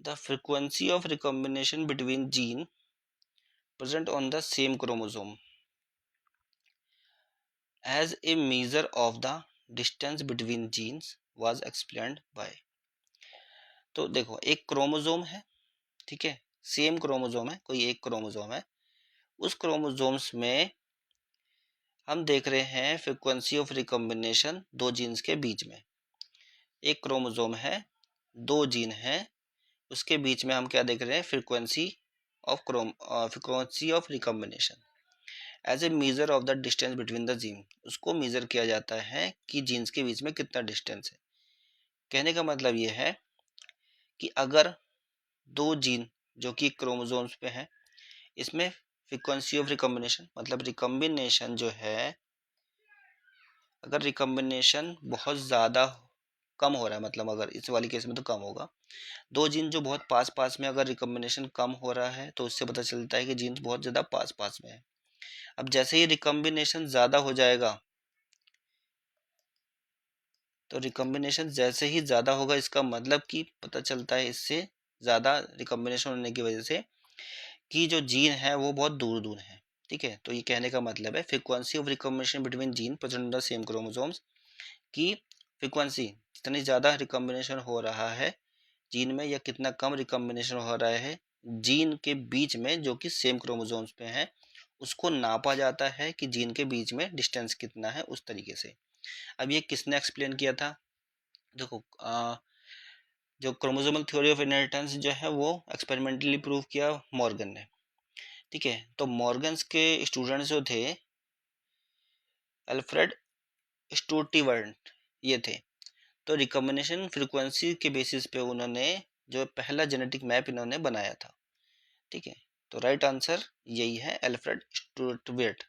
The frequency of recombination between gene present on the same chromosome as a measure of the distance between genes was explained by। तो देखो एक chromosome है, ठीक है, same chromosome है, कोई एक क्रोमोजोम है, उस क्रोमोजोम्स में हम देख रहे हैं फ्रीक्वेंसी ऑफ रिकॉम्बिनेशन दो जीन्स के बीच में। एक क्रोमोजोम है, दो जीन है, उसके बीच में हम क्या देख रहे हैं, frequency of recombination as a measure of the distance between the gene. उसको मेजर किया जाता है कि जीन्स के बीच में कितना डिस्टेंस है। कहने का मतलब ये है कि अगर दो जीन जो कि क्रोमोसोम्स पे हैं, इसमें फ्रीक्वेंसी ऑफ रिकॉम्बिनेशन मतलब रिकॉम्बिनेशन जो है, अगर रिकॉम्बिनेशन बहुत ज़्यादा कम हो रहा है, मतलब अगर इस वाली केस में तो कम होगा, दो जीन जो बहुत पास पास में अगर रिकॉम्बिनेशन कम हो रहा है तो उससे पता चलता है कि जीन्स बहुत ज़्यादा पास पास में है। अब जैसे ही रिकॉम्बिनेशन ज़्यादा हो जाएगा, तो रिकॉम्बिनेशन जैसे ही ज़्यादा होगा, इसका मतलब कि पता चलता है इससे ज़्यादा रिकॉम्बिनेशन होने की वजह से कि जो जीन है वो बहुत दूर दूर है। ठीक है, तो ये कहने का मतलब है frequency of recombination between gene present in the same chromosomes की फ्रीक्वेंसी, जितनी ज़्यादा रिकॉम्बिनेशन हो रहा है जीन में या कितना कम रिकॉम्बिनेशन हो रहा है जीन के बीच में जो कि सेम क्रोमोसोम्स पे हैं, उसको नापा जाता है कि जीन के बीच में डिस्टेंस कितना है, उस तरीके से। अब ये किसने एक्सप्लेन किया था? देखो जो क्रोमोसोमल थ्योरी ऑफ इनहेरिटेंस जो है वो एक्सपेरिमेंटली प्रूव किया मॉर्गन ने। ठीक है, तो मॉर्गन्स के स्टूडेंट्स जो थे अल्फ्रेड स्टूर्टीवर्ट ये थे। तो रिकॉम्बिनेशन फ्रीक्वेंसी के बेसिस पे उन्होंने जो पहला जेनेटिक मैप इन्होंने बनाया था। ठीक है, तो राइट आंसर यही है, अल्फ्रेड स्टूर्टीवेंट।